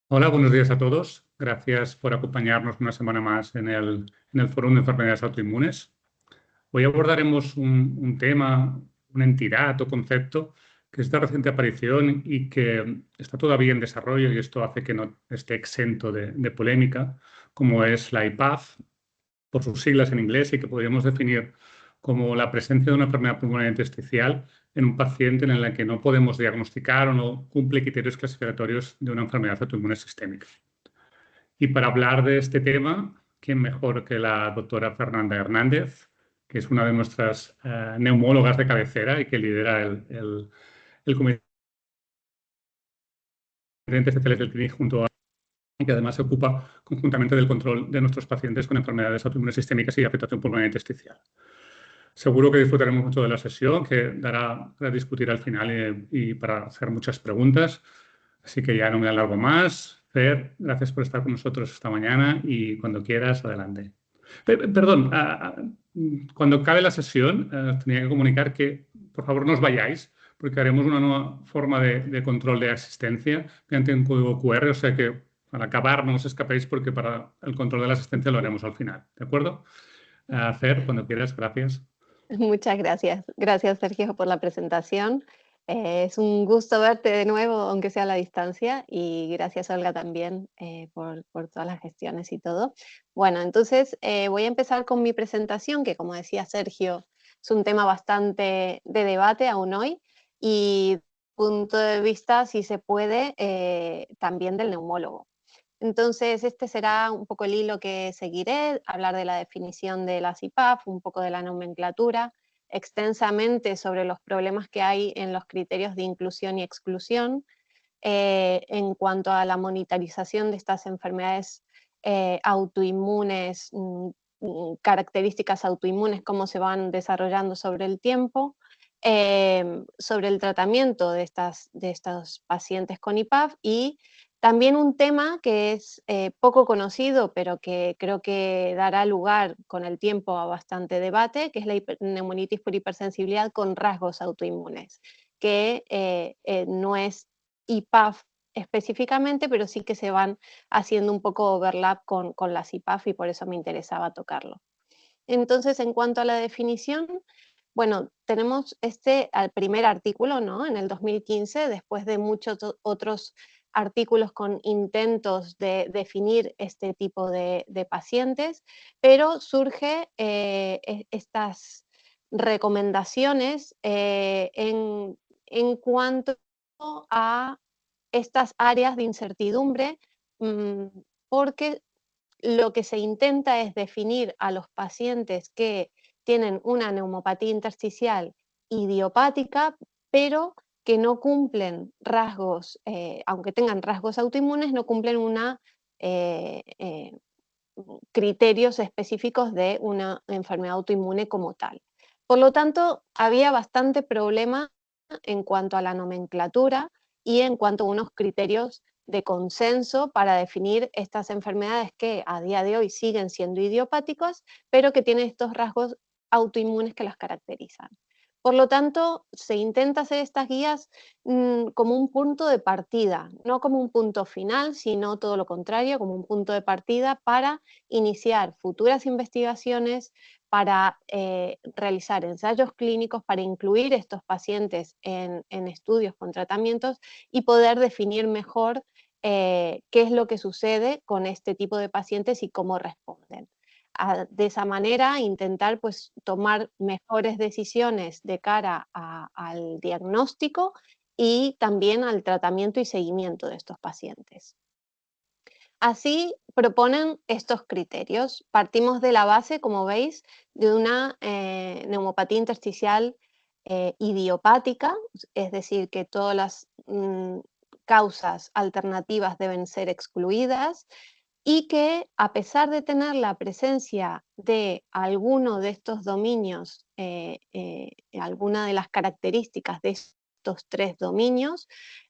Hola, buenos días a todos. Gracias por acompañarnos una semana más en el Foro de Enfermedades Autoinmunes. Hoy abordaremos un tema, una entidad o concepto que es de reciente aparición y que está todavía en desarrollo, y esto hace que no esté exento de polémica, como es la IPAF, por sus siglas en inglés, y que podríamos definir como la presencia de una enfermedad pulmonar intersticial en un paciente en la que no podemos diagnosticar o no cumple criterios clasificatorios de una enfermedad autoinmune sistémica. Y para hablar de este tema, ¿quién mejor que la doctora Fernanda Hernández, que es una de nuestras neumólogas de cabecera y que lidera el Comité de Especiales del CLINIC junto a, y que además se ocupa conjuntamente del control de nuestros pacientes con enfermedades autoinmunes sistémicas y afectación pulmonar intersticial. Seguro que disfrutaremos mucho de la sesión, que dará para discutir al final y para hacer muchas preguntas. Así que ya no me alargo más. Fer, gracias por estar con nosotros esta mañana y cuando quieras, adelante. Perdón, cuando acabe la sesión, tenía que comunicar que por favor no os vayáis, porque haremos una nueva forma de control de asistencia mediante un código QR, o sea que al acabar no os escapéis porque para el control de la asistencia lo haremos al final, ¿de acuerdo? Fer, cuando quieras, gracias. Muchas gracias. Gracias, Sergio, por la presentación. Es un gusto verte de nuevo, aunque sea a la distancia, y gracias, Olga, también por todas las gestiones y todo. Bueno, entonces voy a empezar con mi presentación, que como decía Sergio, es un tema bastante de debate aún hoy, y punto de vista, si se puede, también del neumólogo. Entonces, este será un poco el hilo que seguiré, hablar de la definición de la CIPAF, un poco de la nomenclatura, extensamente sobre los problemas que hay en los criterios de inclusión y exclusión, en cuanto a la monitorización de estas enfermedades autoinmunes, características autoinmunes, cómo se van desarrollando sobre el tiempo, sobre el tratamiento de estos pacientes con IPAF y también un tema que es poco conocido, pero que creo que dará lugar con el tiempo a bastante debate, que es la neumonitis por hipersensibilidad con rasgos autoinmunes, que no es IPAF específicamente, pero sí que se van haciendo un poco overlap con las IPAF y por eso me interesaba tocarlo. Entonces, en cuanto a la definición, bueno, tenemos al primer artículo, ¿no? En el 2015, después de muchos otros artículos con intentos de definir este tipo de pacientes, pero surge estas recomendaciones en cuanto a estas áreas de incertidumbre, mm, porque lo que se intenta es definir a los pacientes que tienen una neumopatía intersticial idiopática, pero que no cumplen rasgos, aunque tengan rasgos autoinmunes, no cumplen criterios específicos de una enfermedad autoinmune como tal. Por lo tanto, había bastante problema en cuanto a la nomenclatura y en cuanto a unos criterios de consenso para definir estas enfermedades que a día de hoy siguen siendo idiopáticas, pero que tienen estos rasgos autoinmunes que las caracterizan. Por lo tanto, se intenta hacer estas guías como un punto de partida, no como un punto final, sino todo lo contrario, como un punto de partida para iniciar futuras investigaciones, para realizar ensayos clínicos, para incluir estos pacientes en estudios con tratamientos y poder definir mejor qué es lo que sucede con este tipo de pacientes y cómo responden. De esa manera intentar pues, tomar mejores decisiones de cara al diagnóstico y también al tratamiento y seguimiento de estos pacientes. Así proponen estos criterios. Partimos de la base, como veis, de una neumopatía intersticial idiopática, es decir, que todas las causas alternativas deben ser excluidas y que a pesar de tener la presencia de alguno de estos dominios, alguna de las características de estos tres dominios,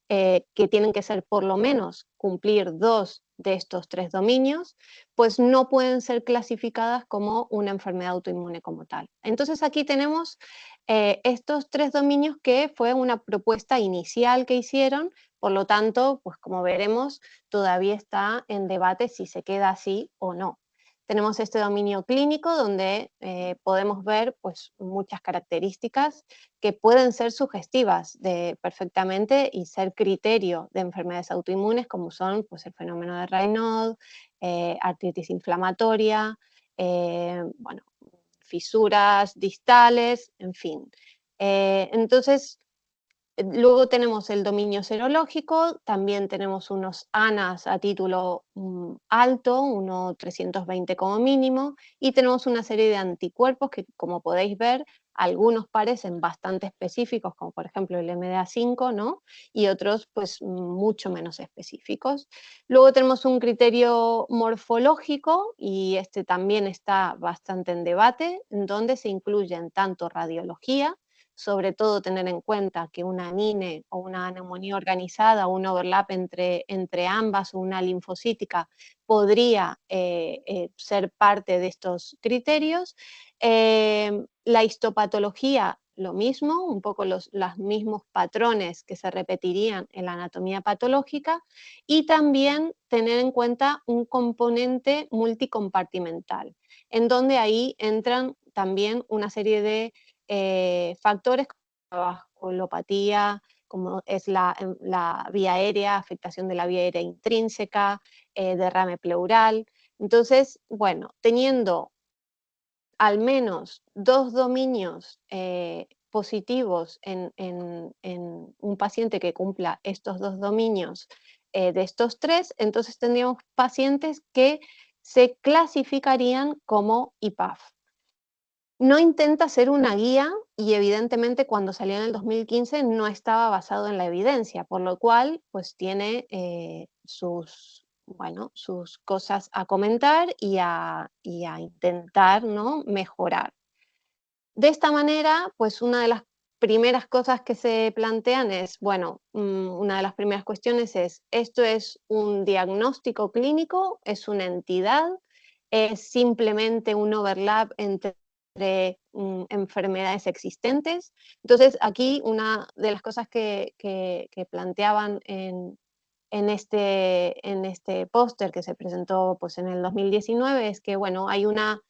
que tienen que ser por lo menos cumplir 2 de estos 3 dominios, pues no pueden ser clasificadas como una enfermedad autoinmune como tal. Entonces aquí tenemos estos 3 dominios que fue una propuesta inicial que hicieron, por lo tanto, pues como veremos, todavía está en debate si se queda así o no. Tenemos este dominio clínico donde podemos ver pues, muchas características que pueden ser sugestivas perfectamente y ser criterio de enfermedades autoinmunes, como son pues, el fenómeno de Raynaud, artritis inflamatoria, bueno, fisuras distales, en fin. Entonces, luego tenemos el dominio serológico, también tenemos unos ANAs a título alto, 320 como mínimo, y tenemos una serie de anticuerpos que, como podéis ver, algunos parecen bastante específicos, como por ejemplo el MDA5, ¿no? Y otros pues mucho menos específicos. Luego tenemos un criterio morfológico, y este también está bastante en debate, en donde se incluyen tanto radiología, sobre todo tener en cuenta que una anine o una neumonía organizada o un overlap entre ambas o una linfocítica podría ser parte de estos criterios. La histopatología, lo mismo, un poco los mismos patrones que se repetirían en la anatomía patológica, y también tener en cuenta un componente multicompartimental, en donde ahí entran también una serie de factores como la vasculopatía, como es la vía aérea, afectación de la vía aérea intrínseca, derrame pleural. Entonces, bueno, teniendo al menos 2 dominios positivos en un paciente que cumpla estos 2 dominios de estos 3, entonces tendríamos pacientes que se clasificarían como IPAF. No intenta ser una guía y evidentemente cuando salió en el 2015 no estaba basado en la evidencia, por lo cual pues tiene sus cosas a comentar y a intentar, ¿no?, mejorar. De esta manera, pues una de las primeras cosas que se plantean es, bueno, una de las primeras cuestiones es, ¿esto es un diagnóstico clínico? ¿Es una entidad? ¿Es simplemente un overlap entre enfermedades existentes? Entonces, aquí una de las cosas que planteaban en este póster que se presentó pues, en el 2019 es que, bueno, hay una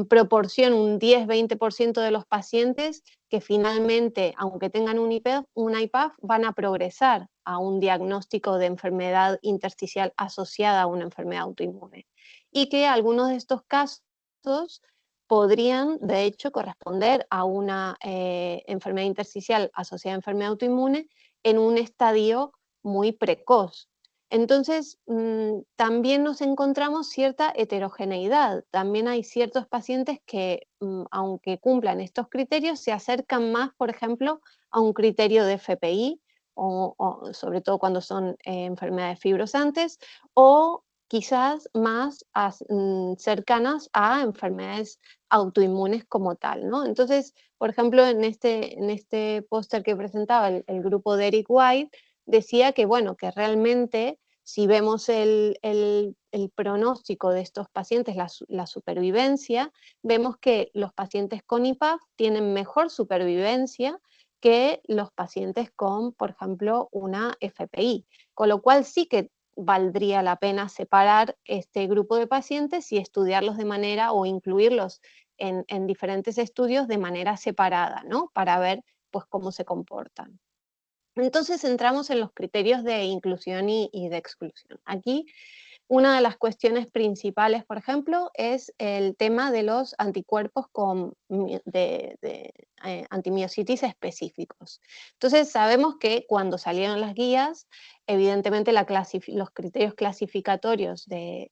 proporción, un 10-20% de los pacientes que finalmente, aunque tengan una IPAF, van a progresar a un diagnóstico de enfermedad intersticial asociada a una enfermedad autoinmune. Y que algunos de estos casos podrían, de hecho, corresponder a una enfermedad intersticial asociada a enfermedad autoinmune en un estadio muy precoz. Entonces, también nos encontramos cierta heterogeneidad. También hay ciertos pacientes que, aunque cumplan estos criterios, se acercan más, por ejemplo, a un criterio de FPI, o sobre todo cuando son enfermedades fibrosantes, o quizás más cercanas a enfermedades autoinmunes como tal, ¿no? Entonces, por ejemplo, en este póster que presentaba el grupo de Eric White, decía que, bueno, que realmente si vemos el pronóstico de estos pacientes, la supervivencia, vemos que los pacientes con IPAF tienen mejor supervivencia que los pacientes con, por ejemplo, una FPI, con lo cual sí que valdría la pena separar este grupo de pacientes y estudiarlos de manera o incluirlos en diferentes estudios de manera separada, ¿no? Para ver pues cómo se comportan. Entonces entramos en los criterios de inclusión y de exclusión. Aquí una de las cuestiones principales, por ejemplo, es el tema de los anticuerpos antimiositis específicos. Entonces sabemos que cuando salieron las guías, evidentemente los criterios clasificatorios de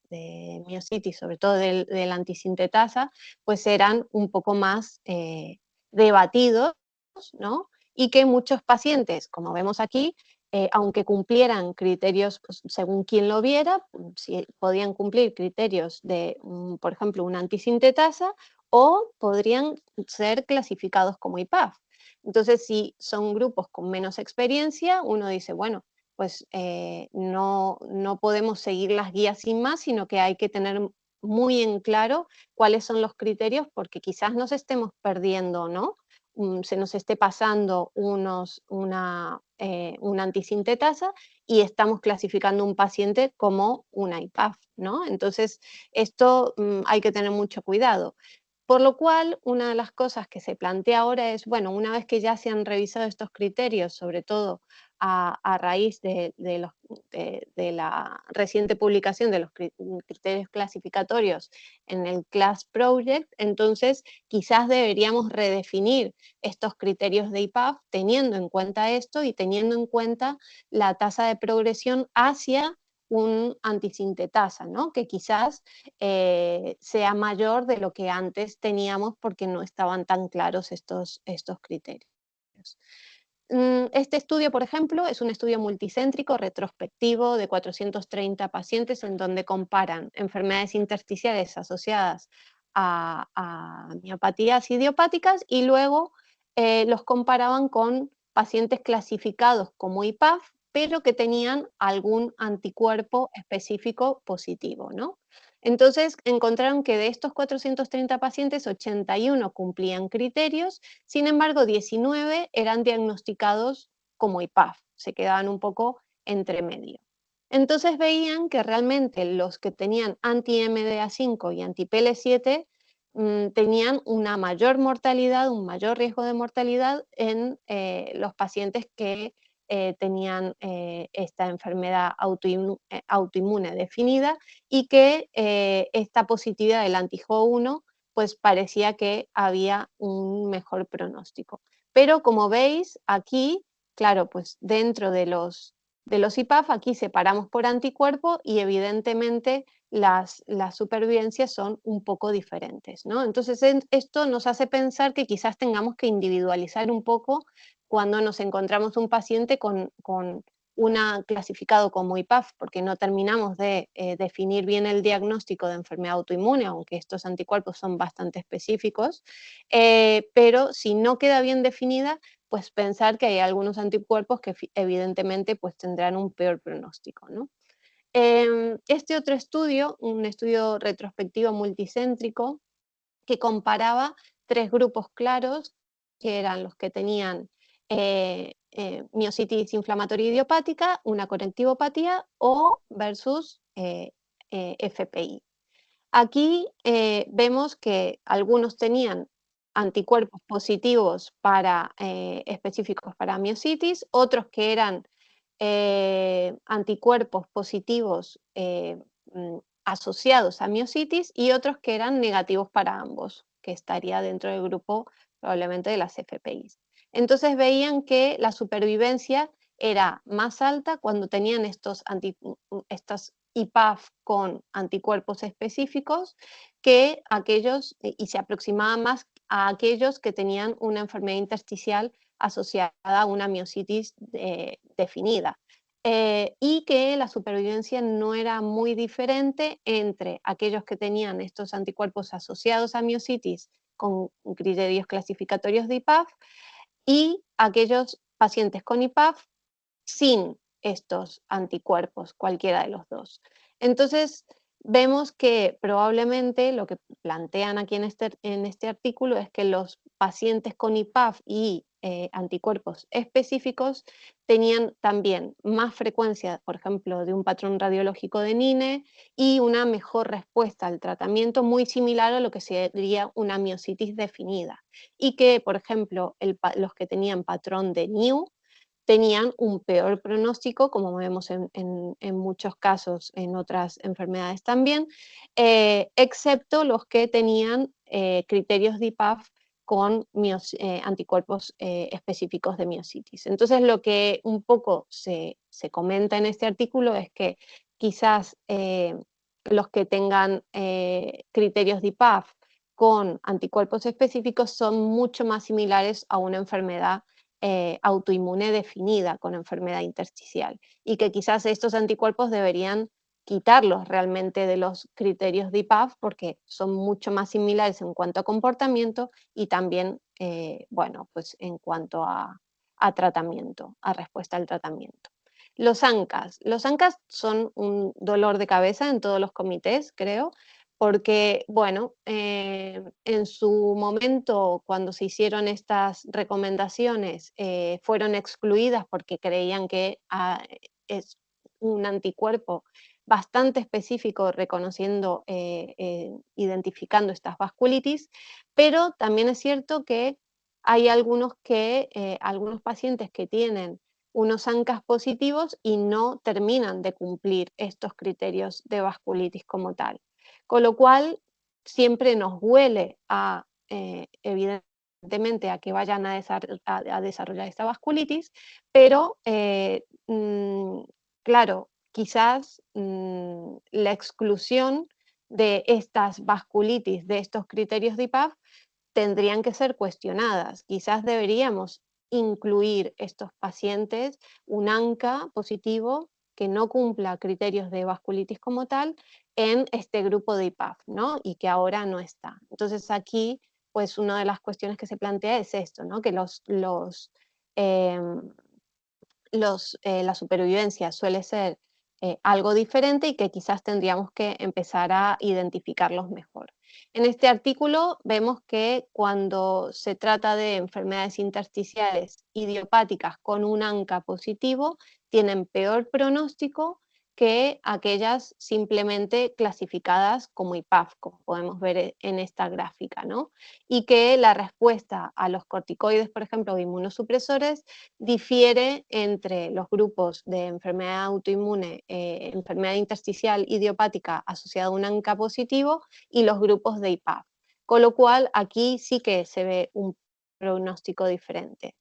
miositis, sobre todo de la antisintetasa, pues eran un poco más debatidos, ¿no? Y que muchos pacientes, como vemos aquí, aunque cumplieran criterios, pues, según quien lo viera, si podían cumplir criterios de, por ejemplo, una antisintetasa, o podrían ser clasificados como IPAF. Entonces, si son grupos con menos experiencia, uno dice, bueno, pues no podemos seguir las guías sin más, sino que hay que tener muy en claro cuáles son los criterios, porque quizás nos estemos perdiendo, ¿no? Se nos esté pasando una antisintetasa y estamos clasificando un paciente como una IPAF, ¿no? Entonces, esto hay que tener mucho cuidado. Por lo cual, una de las cosas que se plantea ahora es, bueno, una vez que ya se han revisado estos criterios, sobre todo a raíz de la reciente publicación de los criterios clasificatorios en el CLASS Project, entonces quizás deberíamos redefinir estos criterios de IPAF teniendo en cuenta esto y teniendo en cuenta la tasa de progresión hacia un antisintetasa, ¿no? Que quizás sea mayor de lo que antes teníamos porque no estaban tan claros estos criterios. Este estudio, por ejemplo, es un estudio multicéntrico, retrospectivo, de 430 pacientes, en donde comparan enfermedades intersticiales asociadas a miopatías idiopáticas y luego los comparaban con pacientes clasificados como IPAF, pero que tenían algún anticuerpo específico positivo, ¿no? Entonces encontraron que de estos 430 pacientes, 81 cumplían criterios. Sin embargo, 19 eran diagnosticados como IPAF, se quedaban un poco entre medio. Entonces veían que realmente los que tenían anti-MDA5 y anti-PL7 tenían una mayor mortalidad, un mayor riesgo de mortalidad en los pacientes que tenían esta enfermedad autoinmune definida, y que esta positividad del anti-HO1 pues parecía que había un mejor pronóstico. Pero como veis aquí, claro, pues dentro de los IPAF, aquí separamos por anticuerpo y evidentemente las supervivencias son un poco diferentes, ¿no? Entonces esto nos hace pensar que quizás tengamos que individualizar un poco cuando nos encontramos un paciente con una clasificado como IPAF, porque no terminamos de definir bien el diagnóstico de enfermedad autoinmune, aunque estos anticuerpos son bastante específicos, pero si no queda bien definida, pues pensar que hay algunos anticuerpos que evidentemente pues tendrán un peor pronóstico, ¿no? Este otro estudio, un estudio retrospectivo multicéntrico, que comparaba tres grupos claros, que eran los que tenían miositis inflamatoria idiopática, una conectivopatía o versus FPI. Aquí vemos que algunos tenían anticuerpos positivos específicos para miositis, otros que eran anticuerpos positivos asociados a miositis, y otros que eran negativos para ambos, que estaría dentro del grupo probablemente de las FPIs. Entonces veían que la supervivencia era más alta cuando tenían estos IPAF con anticuerpos específicos que aquellos, y se aproximaba más a aquellos que tenían una enfermedad intersticial asociada a una miositis definida. Y que la supervivencia no era muy diferente entre aquellos que tenían estos anticuerpos asociados a miositis con criterios clasificatorios de IPAF y aquellos pacientes con IPAF sin estos anticuerpos, cualquiera de los dos. Entonces, vemos que probablemente lo que plantean aquí en este artículo es que los pacientes con IPAF y anticuerpos específicos tenían también más frecuencia, por ejemplo, de un patrón radiológico de NINE y una mejor respuesta al tratamiento, muy similar a lo que sería una miositis definida. Y que, por ejemplo, los que tenían patrón de NIU tenían un peor pronóstico, como vemos en muchos casos en otras enfermedades también, excepto los que tenían criterios de IPAF con anticuerpos específicos de miositis. Entonces, lo que un poco se comenta en este artículo es que quizás los que tengan criterios de IPAF con anticuerpos específicos son mucho más similares a una enfermedad autoinmune definida con enfermedad intersticial, y que quizás estos anticuerpos deberían quitarlos realmente de los criterios de IPAF porque son mucho más similares en cuanto a comportamiento y también, bueno, pues en cuanto a tratamiento, a respuesta al tratamiento. Los ANCAs. Los ANCAs son un dolor de cabeza en todos los comités, creo, porque, bueno, en su momento, cuando se hicieron estas recomendaciones, fueron excluidas porque creían que es un anticuerpo bastante específico reconociendo, identificando estas vasculitis, pero también es cierto que hay algunos pacientes que tienen unos ANCAs positivos y no terminan de cumplir estos criterios de vasculitis como tal. Con lo cual, siempre nos huele evidentemente, a que vayan a desarrollar esta vasculitis, pero claro, quizás la exclusión de estas vasculitis, de estos criterios de IPAF, tendrían que ser cuestionadas. Quizás deberíamos incluir estos pacientes, un ANCA positivo que no cumpla criterios de vasculitis como tal, en este grupo de IPAF, ¿no? Y que ahora no está. Entonces aquí, pues una de las cuestiones que se plantea es esto, ¿no? Que em, la supervivencia suele ser algo diferente y que quizás tendríamos que empezar a identificarlos mejor. En este artículo vemos que cuando se trata de enfermedades intersticiales idiopáticas con un ANCA positivo, tienen peor pronóstico que aquellas simplemente clasificadas como IPAF, como podemos ver en esta gráfica, ¿no? Y que la respuesta a los corticoides, por ejemplo, o inmunosupresores, difiere entre los grupos de enfermedad autoinmune, enfermedad intersticial idiopática asociada a un ANCA positivo y los grupos de IPAF. Con lo cual, aquí sí que se ve un pronóstico diferente.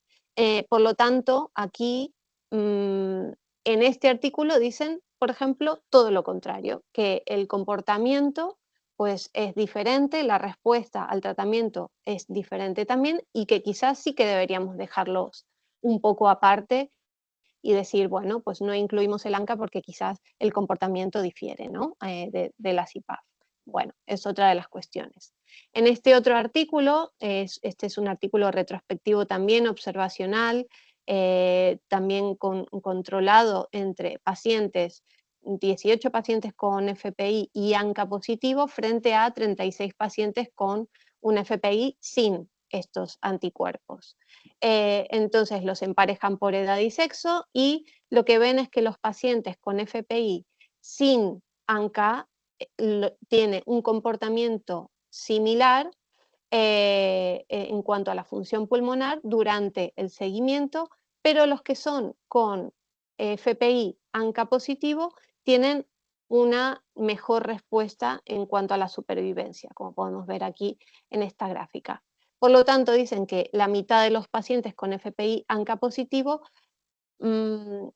Por lo tanto, aquí en este artículo dicen, por ejemplo, todo lo contrario, que el comportamiento pues es diferente, la respuesta al tratamiento es diferente también y que quizás sí que deberíamos dejarlos un poco aparte y decir, bueno, pues no incluimos el ANCA porque quizás el comportamiento difiere, ¿no? De las IPAF. Bueno, es otra de las cuestiones. En este otro artículo, este es un artículo retrospectivo también, observacional, también controlado entre pacientes, 18 pacientes con FPI y ANCA positivo frente a 36 pacientes con un FPI sin estos anticuerpos. Entonces los emparejan por edad y sexo y lo que ven es que los pacientes con FPI sin ANCA tiene un comportamiento similar en cuanto a la función pulmonar durante el seguimiento, pero los que son con FPI ANCA positivo tienen una mejor respuesta en cuanto a la supervivencia, como podemos ver aquí en esta gráfica. Por lo tanto, dicen que la mitad de los pacientes con FPI ANCA positivo mmm,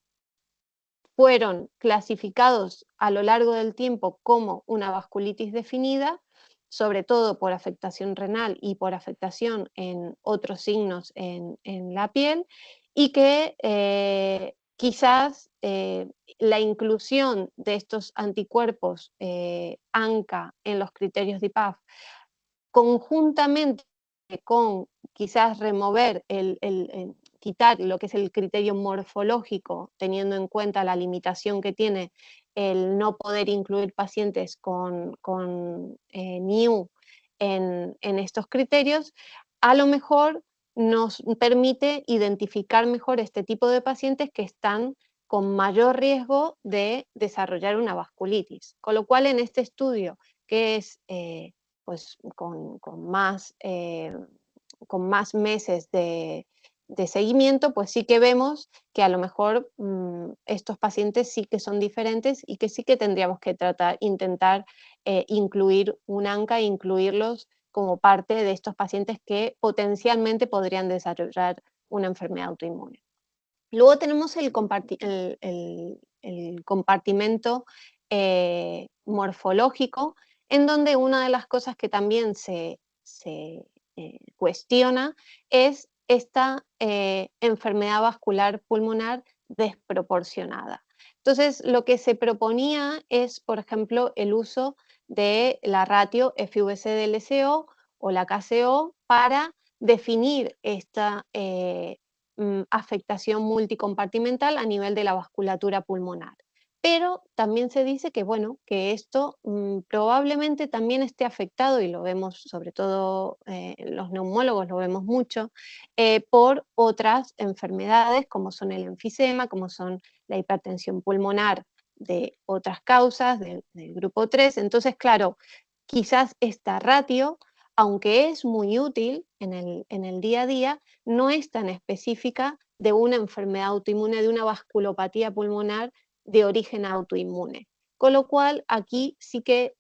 fueron clasificados a lo largo del tiempo como una vasculitis definida, sobre todo por afectación renal y por afectación en otros signos en la piel, y que quizás la inclusión de estos anticuerpos ANCA en los criterios de IPAF, conjuntamente con quizás remover quitar lo que es el criterio morfológico, teniendo en cuenta la limitación que tiene el no poder incluir pacientes con NIU en estos criterios, a lo mejor nos permite identificar mejor este tipo de pacientes que están con mayor riesgo de desarrollar una vasculitis. Con lo cual, en este estudio, que es pues con más meses de seguimiento, pues sí que vemos que a lo mejor estos pacientes sí que son diferentes y que sí que tendríamos que intentar incluir un ANCA e incluirlos como parte de estos pacientes que potencialmente podrían desarrollar una enfermedad autoinmune. Luego tenemos el compartimento morfológico, en donde una de las cosas que también se cuestiona es esta enfermedad vascular pulmonar desproporcionada. Entonces, lo que se proponía es, por ejemplo, el uso de la ratio FVC-DLCO o la KCO para definir esta afectación multicompartimental a nivel de la vasculatura pulmonar. Pero también se dice que, bueno, que esto probablemente también esté afectado, y lo vemos sobre todo los neumólogos, lo vemos mucho, por otras enfermedades como son el enfisema, como son la hipertensión pulmonar de otras causas del grupo 3. Entonces, claro, quizás esta ratio, aunque es muy útil en el día a día, no es tan específica de una enfermedad autoinmune, de una vasculopatía pulmonar de origen autoinmune. Con lo cual, aquí sí que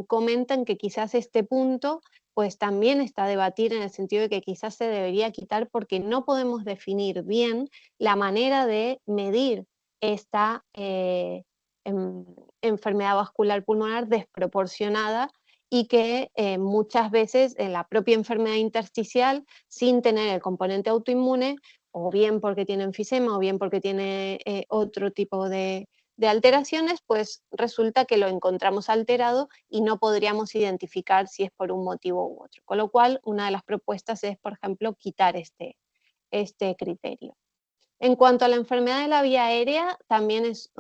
comentan que quizás este punto pues también está a debatir en el sentido de que quizás se debería quitar porque no podemos definir bien la manera de medir esta enfermedad vascular pulmonar desproporcionada y que muchas veces en la propia enfermedad intersticial, sin tener el componente autoinmune, o bien porque tiene enfisema o bien porque tiene otro tipo de alteraciones, pues resulta que lo encontramos alterado y no podríamos identificar si es por un motivo u otro. Con lo cual, una de las propuestas es, por ejemplo, quitar este criterio. En cuanto a la enfermedad de la vía aérea, también es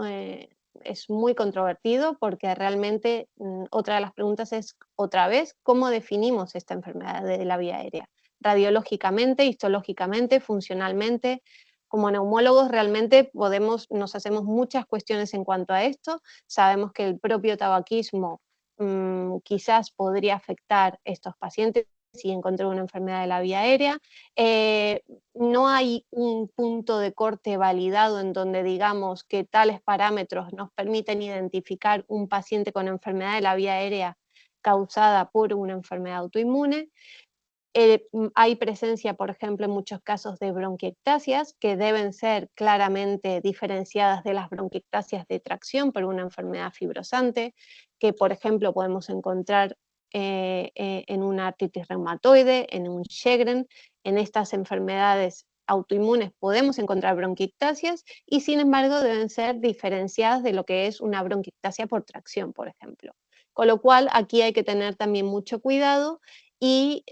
muy controvertido porque realmente otra de las preguntas es, otra vez, ¿cómo definimos esta enfermedad de la vía aérea? Radiológicamente, histológicamente, funcionalmente. Como neumólogos realmente nos hacemos muchas cuestiones en cuanto a esto. Sabemos que el propio tabaquismo quizás podría afectar a estos pacientes si encontré una enfermedad de la vía aérea. No hay un punto de corte validado en donde digamos que tales parámetros nos permiten identificar un paciente con enfermedad de la vía aérea causada por una enfermedad autoinmune. Hay presencia, por ejemplo, en muchos casos de bronquiectasias que deben ser claramente diferenciadas de las bronquiectasias de tracción por una enfermedad fibrosante, que por ejemplo podemos encontrar en una artritis reumatoide, en un Sjögren. En estas enfermedades autoinmunes podemos encontrar bronquiectasias y sin embargo deben ser diferenciadas de lo que es una bronquiectasia por tracción, por ejemplo. Con lo cual aquí hay que tener también mucho cuidado y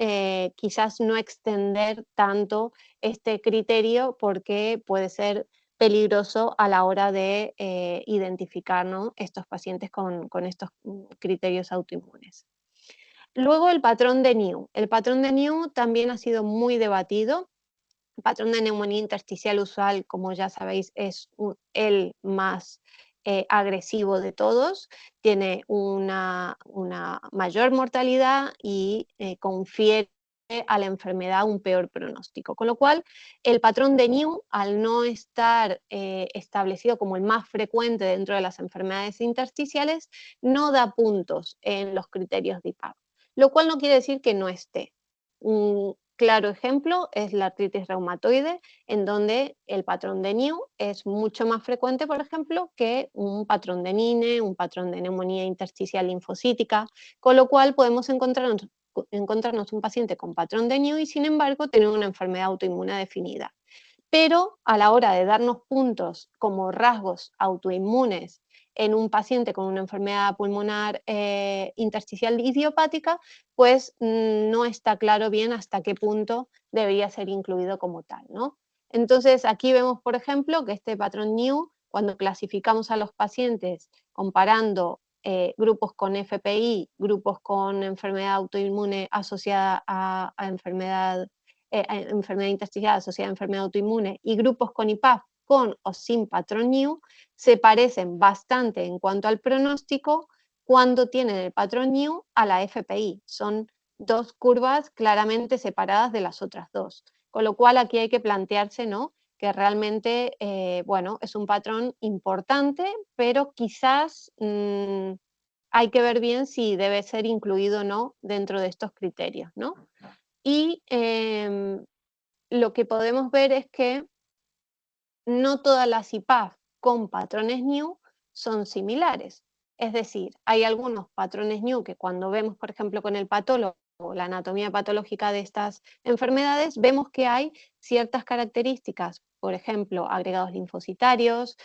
quizás no extender tanto este criterio porque puede ser peligroso a la hora de identificar, ¿no?, estos pacientes con estos criterios autoinmunes. Luego el patrón de New. El patrón de New también ha sido muy debatido. El patrón de neumonía intersticial usual, como ya sabéis, es el más agresivo de todos, tiene una mayor mortalidad y confiere a la enfermedad un peor pronóstico. Con lo cual, el patrón de New, al no estar establecido como el más frecuente dentro de las enfermedades intersticiales, no da puntos en los criterios de IPAP, lo cual no quiere decir que no esté. Claro ejemplo es la artritis reumatoide, en donde el patrón de New es mucho más frecuente, por ejemplo, que un patrón de NINE, un patrón de neumonía intersticial linfocítica, con lo cual podemos encontrarnos un paciente con patrón de New y sin embargo tener una enfermedad autoinmune definida. Pero a la hora de darnos puntos como rasgos autoinmunes en un paciente con una enfermedad pulmonar intersticial idiopática, pues no está claro bien hasta qué punto debería ser incluido como tal, ¿no? Entonces aquí vemos, por ejemplo, que este patrón New, cuando clasificamos a los pacientes comparando grupos con FPI, grupos con enfermedad autoinmune asociada a enfermedad intersticial asociada a enfermedad autoinmune y grupos con IPAF con o sin patrón New, se parecen bastante en cuanto al pronóstico cuando tienen el patrón New a la FPI. Son dos curvas claramente separadas de las otras dos. Con lo cual aquí hay que plantearse, ¿no?, que realmente, bueno, es un patrón importante, pero quizás hay que ver bien si debe ser incluido o no dentro de estos criterios, ¿no? Y lo que podemos ver es que no todas las IPAF con patrones New son similares. Es decir, hay algunos patrones New que cuando vemos, por ejemplo, con el patólogo, la anatomía patológica de estas enfermedades, vemos que hay ciertas características, por ejemplo, agregados linfocitarios,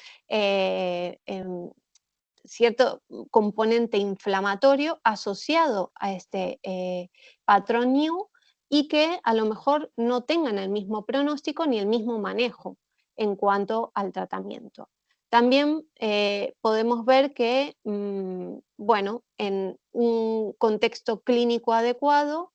cierto componente inflamatorio asociado a este patrón New, y que a lo mejor no tengan el mismo pronóstico ni el mismo manejo en cuanto al tratamiento. También podemos ver que, bueno, en un contexto clínico adecuado,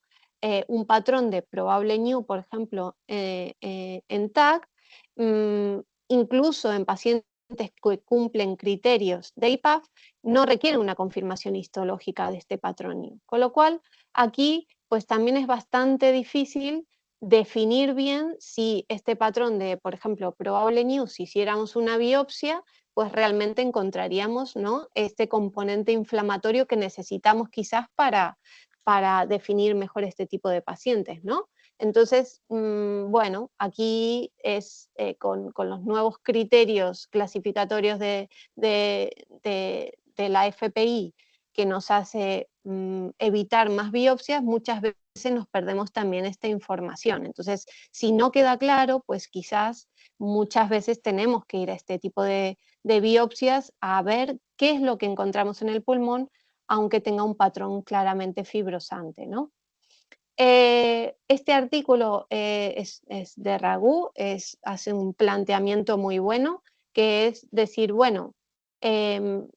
un patrón de probable new, por ejemplo, en TAC, mm, incluso en pacientes que cumplen criterios de IPAF, no requiere una confirmación histológica de este patrón new. Con lo cual, aquí pues también es bastante difícil definir bien si este patrón de, por ejemplo, probable new, si hiciéramos una biopsia, pues realmente encontraríamos, ¿no?, este componente inflamatorio que necesitamos quizás para definir mejor este tipo de pacientes, ¿no? Entonces, bueno, aquí es con los nuevos criterios clasificatorios de la FPI que nos hace evitar más biopsias, muchas veces nos perdemos también esta información. Entonces, si no queda claro, pues quizás muchas veces tenemos que ir a este tipo de biopsias a ver qué es lo que encontramos en el pulmón, aunque tenga un patrón claramente fibrosante, ¿no? Este artículo es de Ragú, hace un planteamiento muy bueno, que es decir, bueno, em,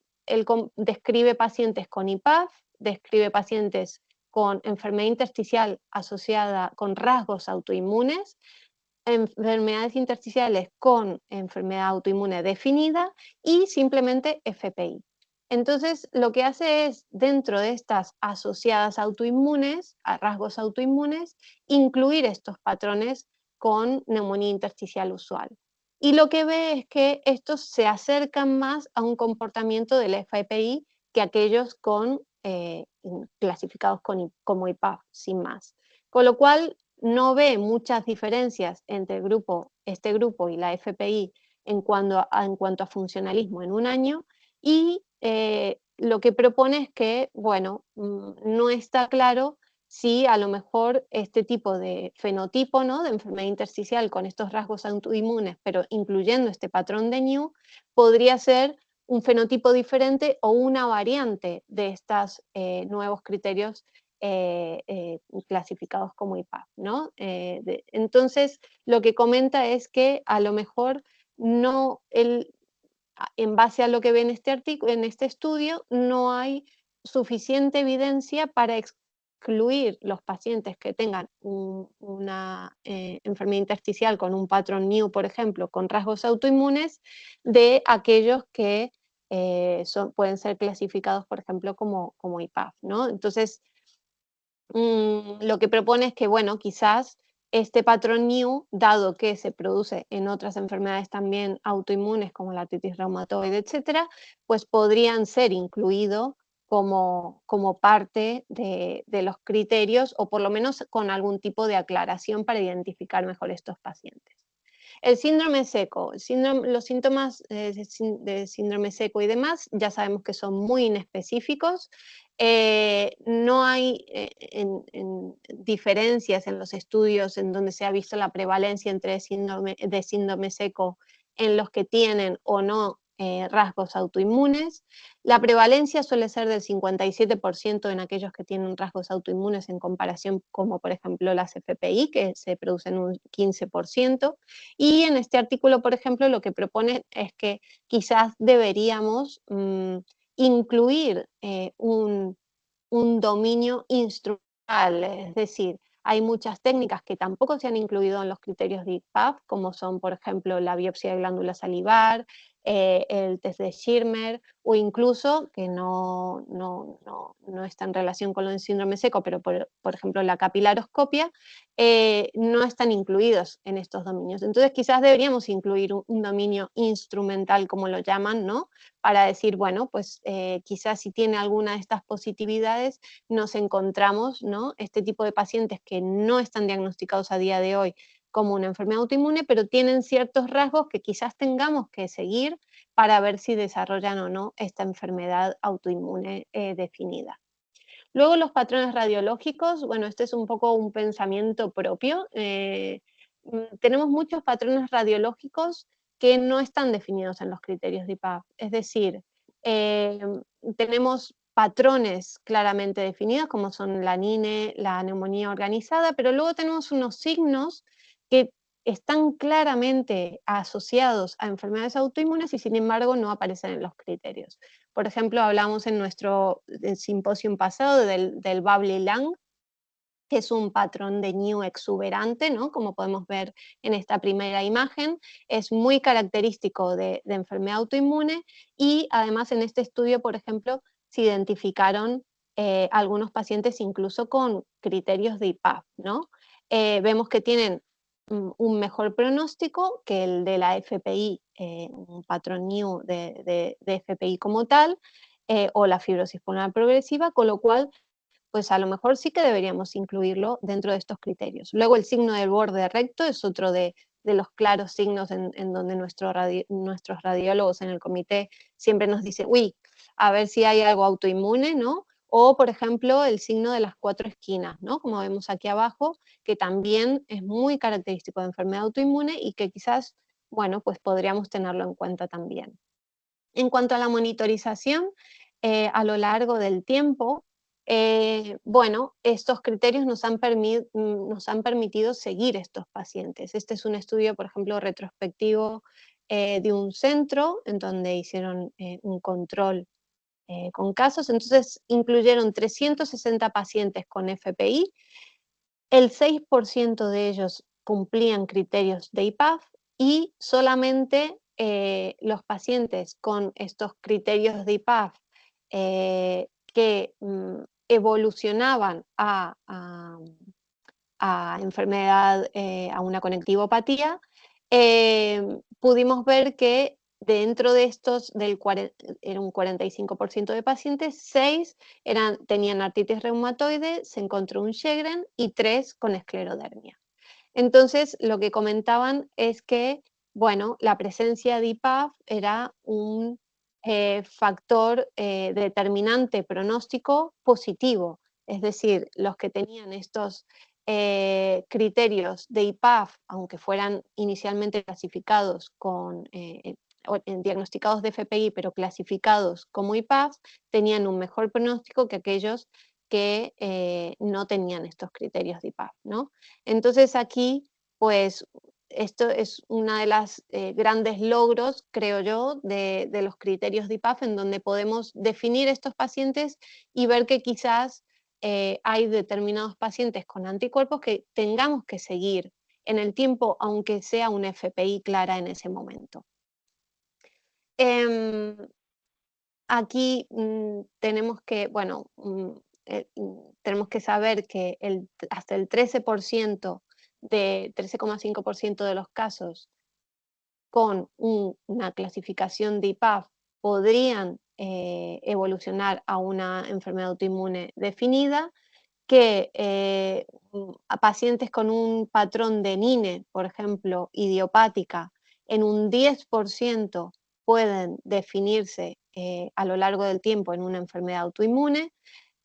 describe pacientes con IPAF, describe pacientes con enfermedad intersticial asociada con rasgos autoinmunes, enfermedades intersticiales con enfermedad autoinmune definida y simplemente FPI. Entonces, lo que hace es, dentro de estas asociadas autoinmunes, a rasgos autoinmunes, incluir estos patrones con neumonía intersticial usual. Y lo que ve es que estos se acercan más a un comportamiento del FPI que aquellos clasificados como IPAF, sin más. Con lo cual, no ve muchas diferencias entre este grupo y la FPI en cuanto a funcionalismo en un año, y lo que propone es que, bueno, no está claro si a lo mejor este tipo de fenotipo, ¿no?, de enfermedad intersticial con estos rasgos autoinmunes, pero incluyendo este patrón de New, podría ser un fenotipo diferente o una variante de estos nuevos criterios clasificados como IPAF, ¿no? Entonces, lo que comenta es que a lo mejor no, en base a lo que ve en este artículo, en este estudio, no hay suficiente evidencia para excluir los pacientes que tengan una enfermedad intersticial con un patrón new, por ejemplo, con rasgos autoinmunes, de aquellos que pueden ser clasificados, por ejemplo, como IPAF, ¿no? Entonces, lo que propone es que, bueno, quizás este patrón new, dado que se produce en otras enfermedades también autoinmunes como la artritis reumatoide, etcétera, pues podrían ser incluidos como parte de los criterios, o por lo menos con algún tipo de aclaración para identificar mejor estos pacientes. El síndrome seco, los síntomas de síndrome seco y demás, ya sabemos que son muy inespecíficos. No hay diferencias en los estudios en donde se ha visto la prevalencia entre síndrome seco en los que tienen o no rasgos autoinmunes. La prevalencia suele ser del 57% en aquellos que tienen rasgos autoinmunes, en comparación como por ejemplo las FPI, que se producen un 15%. Y en este artículo, por ejemplo, lo que propone es que quizás deberíamos incluir un dominio instrumental, es decir, hay muchas técnicas que tampoco se han incluido en los criterios de IPAF, como son, por ejemplo, la biopsia de glándula salivar, el test de Schirmer, o incluso, que no está en relación con lo del síndrome seco, pero por ejemplo la capilaroscopia, no están incluidos en estos dominios. Entonces quizás deberíamos incluir un dominio instrumental, como lo llaman, ¿no?, para decir, bueno, pues quizás si tiene alguna de estas positividades, nos encontramos, ¿no?, este tipo de pacientes que no están diagnosticados a día de hoy como una enfermedad autoinmune, pero tienen ciertos rasgos que quizás tengamos que seguir para ver si desarrollan o no esta enfermedad autoinmune definida. Luego los patrones radiológicos, bueno, este es un poco un pensamiento propio. Tenemos muchos patrones radiológicos que no están definidos en los criterios de IPAF. Es decir, tenemos patrones claramente definidos, como son la NINE, la neumonía organizada, pero luego tenemos unos signos que están claramente asociados a enfermedades autoinmunes y sin embargo no aparecen en los criterios. Por ejemplo, hablamos en nuestro simposio pasado del Babli-Lang, que es un patrón de NIU exuberante, ¿no? Como podemos ver en esta primera imagen, es muy característico de enfermedad autoinmune y además en este estudio, por ejemplo, se identificaron algunos pacientes incluso con criterios de IPAF, ¿no? Vemos que tienen un mejor pronóstico que el de la FPI, un patrón NIU de FPI como tal, o la fibrosis pulmonar progresiva, con lo cual pues a lo mejor sí que deberíamos incluirlo dentro de estos criterios. Luego el signo del borde recto es otro de los claros signos en donde nuestros radiólogos en el comité siempre nos dicen, uy, a ver si hay algo autoinmune, ¿no? O, por ejemplo, el signo de las 4 esquinas, ¿no? Como vemos aquí abajo, que también es muy característico de enfermedad autoinmune y que quizás, bueno, pues podríamos tenerlo en cuenta también. En cuanto a la monitorización, a lo largo del tiempo, bueno, estos criterios nos han permitido seguir estos pacientes. Este es un estudio, por ejemplo, retrospectivo de un centro en donde hicieron un control con casos. Entonces, incluyeron 360 pacientes con FPI, el 6% de ellos cumplían criterios de IPAF y solamente los pacientes con estos criterios de IPAF que evolucionaban a enfermedad, a una conectivopatía, pudimos ver que dentro de estos, era un 45% de pacientes, 6 tenían artritis reumatoide, se encontró un Sjögren y 3 con esclerodermia. Entonces, lo que comentaban es que, bueno, la presencia de IPAF era un factor determinante pronóstico positivo, es decir, los que tenían estos criterios de IPAF, aunque fueran inicialmente clasificados diagnosticados de FPI, pero clasificados como IPAF, tenían un mejor pronóstico que aquellos que no tenían estos criterios de IPAF, ¿no? Entonces aquí, pues, esto es una de las grandes logros, creo yo, de los criterios de IPAF, en donde podemos definir estos pacientes y ver que quizás hay determinados pacientes con anticuerpos que tengamos que seguir en el tiempo, aunque sea una FPI clara en ese momento. Em, Aquí tenemos que, bueno, tenemos que saber que hasta el 13%, 13,5% de los casos con una clasificación de IPAF podrían evolucionar a una enfermedad autoinmune definida, que a pacientes con un patrón de NINE, por ejemplo, idiopática, en un 10% pueden definirse a lo largo del tiempo en una enfermedad autoinmune,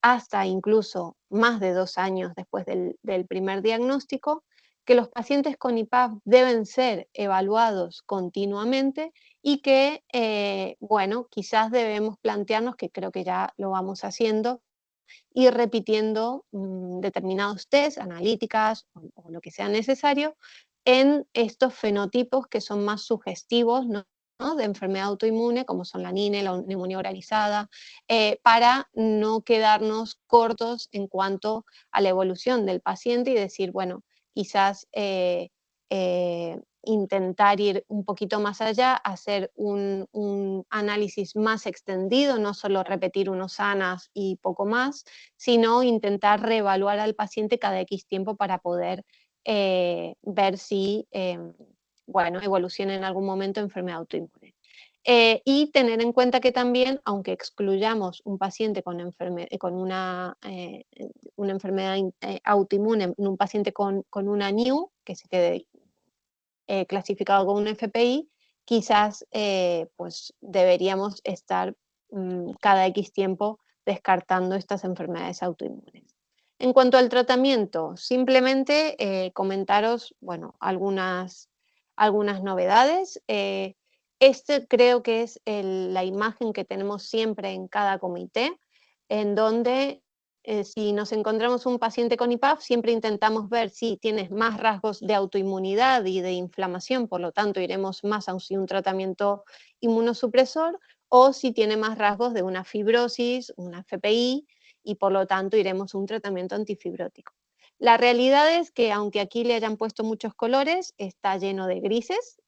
hasta incluso más de 2 años después del primer diagnóstico, que los pacientes con IPAF deben ser evaluados continuamente y que, bueno, quizás debemos plantearnos, que creo que ya lo vamos haciendo, ir repitiendo determinados test, analíticas o lo que sea necesario en estos fenotipos que son más sugestivos, ¿no? De enfermedad autoinmune, como son la NINE, la neumonía organizada, para no quedarnos cortos en cuanto a la evolución del paciente y decir, bueno, quizás intentar ir un poquito más allá, hacer un análisis más extendido, no solo repetir unos ANAS y poco más, sino intentar reevaluar al paciente cada X tiempo para poder ver si, bueno, evoluciona en algún momento enfermedad autoinmune. Y tener en cuenta que también, aunque excluyamos un paciente con una enfermedad autoinmune, un paciente con una NIU, que se quede clasificado con un FPI, quizás pues deberíamos estar cada X tiempo descartando estas enfermedades autoinmunes. En cuanto al tratamiento, simplemente comentaros, bueno, algunas novedades. Este creo que es la imagen que tenemos siempre en cada comité. en donde si nos encontramos un paciente con IPAF, siempre intentamos ver si tienes más rasgos de autoinmunidad y de inflamación, por lo tanto iremos más hacia un tratamiento inmunosupresor, o si tiene más rasgos de una fibrosis, una FPI, y por lo tanto iremos a un tratamiento antifibrótico. La realidad es que aunque aquí le hayan puesto muchos colores, está lleno de grises,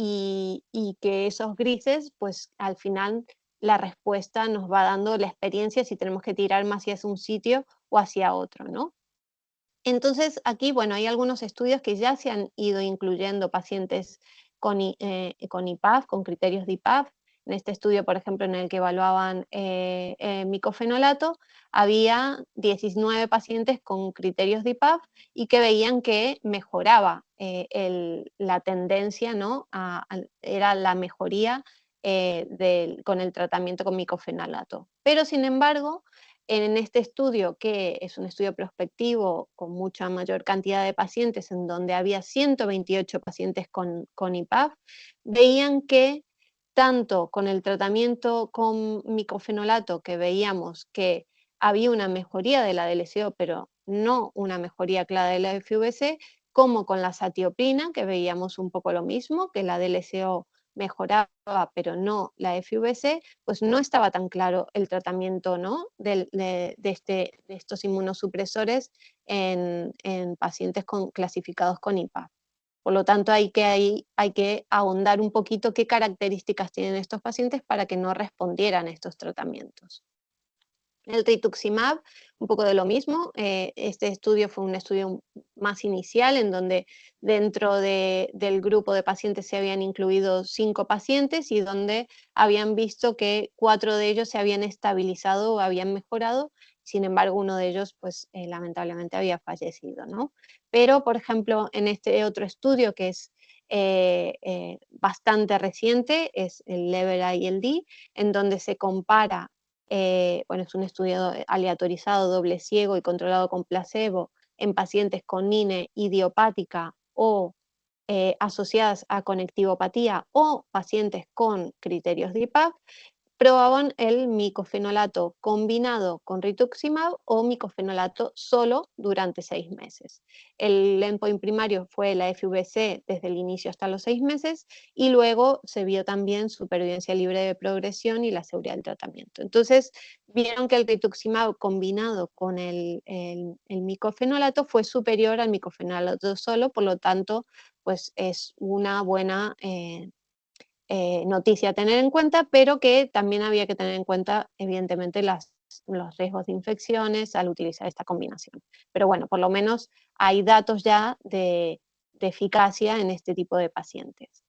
y que esos grises, pues al final la respuesta nos va dando la experiencia si tenemos que tirar más hacia un sitio o hacia otro, ¿no? Entonces, aquí, bueno, hay algunos estudios que ya se han ido incluyendo pacientes con IPAF, con criterios de IPAF. En este estudio, por ejemplo, en el que evaluaban micofenolato, había 19 pacientes con criterios de IPAF y que veían que mejoraba la tendencia, ¿no? Era la mejoría con el tratamiento con micofenolato. Pero, sin embargo, en este estudio, que es un estudio prospectivo con mucha mayor cantidad de pacientes, en donde había 128 pacientes con IPAF, veían que tanto con el tratamiento con micofenolato, que veíamos que había una mejoría de la DLCO, pero no una mejoría clara de la FVC, como con la satioprina, que veíamos un poco lo mismo, que la DLCO mejoraba, pero no la FVC, pues no estaba tan claro el tratamiento, ¿no? de estos inmunosupresores en pacientes clasificados con IPAF. Por lo tanto, hay que ahondar un poquito qué características tienen estos pacientes para que no respondieran a estos tratamientos. El rituximab, un poco de lo mismo. Este estudio fue un estudio más inicial, en donde dentro del grupo de pacientes se habían incluido 5 pacientes y donde habían visto que 4 de ellos se habían estabilizado o habían mejorado. Sin embargo, uno de ellos, pues lamentablemente había fallecido, ¿no? Pero, por ejemplo, en este otro estudio, que es bastante reciente, es el LEVEL-ILD, en donde se compara, bueno, es un estudio aleatorizado, doble ciego y controlado con placebo en pacientes con NINE idiopática o asociadas a conectivopatía o pacientes con criterios de IPAF, probaban el micofenolato combinado con rituximab o micofenolato solo durante 6 meses. El endpoint primario fue la FVC desde el inicio hasta los 6 meses, y luego se vio también supervivencia libre de progresión y la seguridad del tratamiento. Entonces, vieron que el rituximab combinado con el micofenolato fue superior al micofenolato solo, por lo tanto, pues es una buena noticia a tener en cuenta, pero que también había que tener en cuenta, evidentemente, los riesgos de infecciones al utilizar esta combinación. Pero bueno, por lo menos hay datos ya de eficacia en este tipo de pacientes.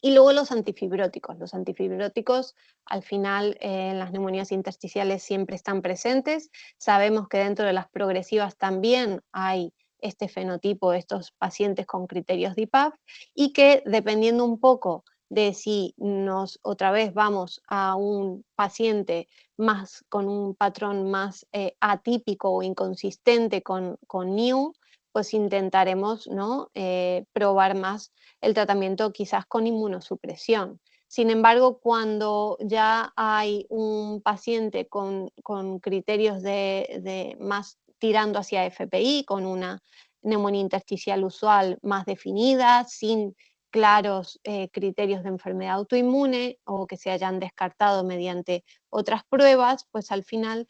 Y luego los antifibróticos. Los antifibróticos, al final, en las neumonías intersticiales siempre están presentes. Sabemos que dentro de las progresivas también hay este fenotipo, estos pacientes con criterios de IPAF, y que dependiendo un poco de si nos otra vez vamos a un paciente más con un patrón más atípico o inconsistente con NIU, pues intentaremos, ¿no? Probar más el tratamiento quizás con inmunosupresión. Sin embargo, cuando ya hay un paciente con criterios de más tirando hacia FPI, con una neumonía intersticial usual más definida, sin claros criterios de enfermedad autoinmune o que se hayan descartado mediante otras pruebas, pues al final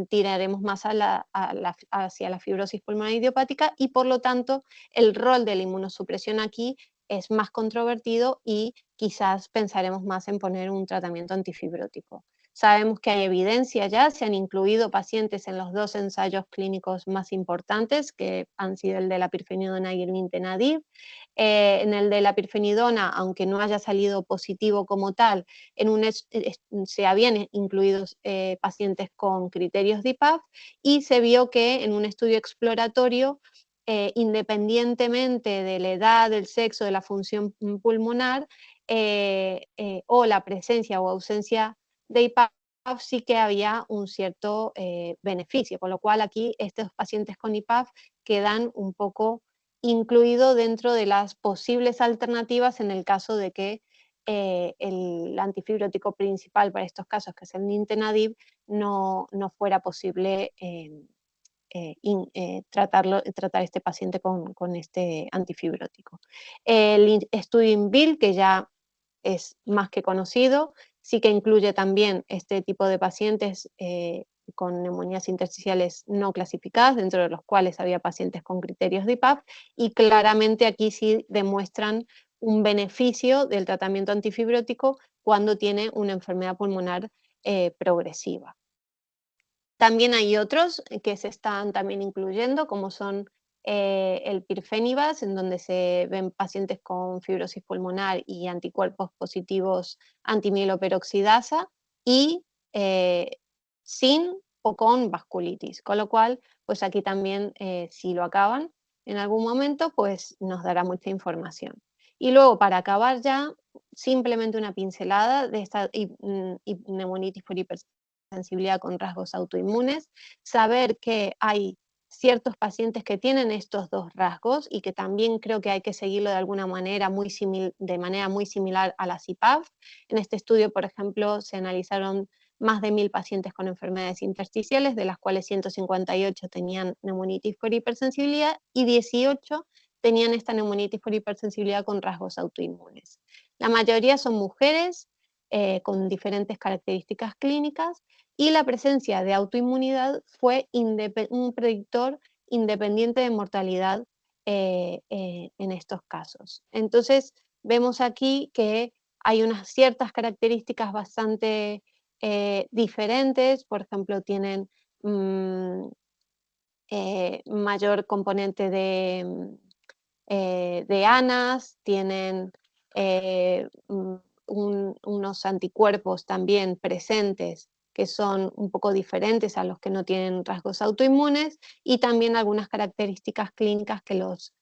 tiraremos más hacia la fibrosis pulmonar idiopática, y por lo tanto el rol de la inmunosupresión aquí es más controvertido y quizás pensaremos más en poner un tratamiento antifibrótico. Sabemos que hay evidencia ya, se han incluido pacientes en los 2 ensayos clínicos más importantes, que han sido el de la pirfenidona y el nintedanib. En el de la pirfenidona, aunque no haya salido positivo como tal, se habían incluido pacientes con criterios de IPAF, y se vio que en un estudio exploratorio, independientemente de la edad, del sexo, de la función pulmonar, o la presencia o ausencia de IPAF, sí que había un cierto beneficio, con lo cual aquí estos pacientes con IPAF quedan un poco incluidos dentro de las posibles alternativas en el caso de que el antifibrótico principal para estos casos, que es el nintedanib, no fuera posible tratar este paciente con este antifibrótico. El estudio INVIL, que ya es más que conocido, sí que incluye también este tipo de pacientes con neumonías intersticiales no clasificadas, dentro de los cuales había pacientes con criterios de IPAF, y claramente aquí sí demuestran un beneficio del tratamiento antifibrótico cuando tiene una enfermedad pulmonar progresiva. También hay otros que se están también incluyendo, como son el pirfenibas, en donde se ven pacientes con fibrosis pulmonar y anticuerpos positivos antimiloperoxidasa, y sin o con vasculitis, con lo cual, pues aquí también, si lo acaban en algún momento, pues nos dará mucha información. Y luego, para acabar ya, simplemente una pincelada de esta neumonitis por hipersensibilidad con rasgos autoinmunes, saber que hay ciertos pacientes que tienen estos dos rasgos y que también creo que hay que seguirlo de alguna manera de manera muy similar a la CIPAF. En este estudio, por ejemplo, se analizaron más de 1000 pacientes con enfermedades intersticiales, de las cuales 158 tenían neumonitis por hipersensibilidad y 18 tenían esta neumonitis por hipersensibilidad con rasgos autoinmunes. La mayoría son mujeres con diferentes características clínicas, y la presencia de autoinmunidad fue un predictor independiente de mortalidad en estos casos. Entonces, vemos aquí que hay unas ciertas características bastante diferentes. Por ejemplo, tienen mayor componente de ANAS, tienen unos anticuerpos también presentes que son un poco diferentes a los que no tienen rasgos autoinmunes, y también algunas características clínicas que los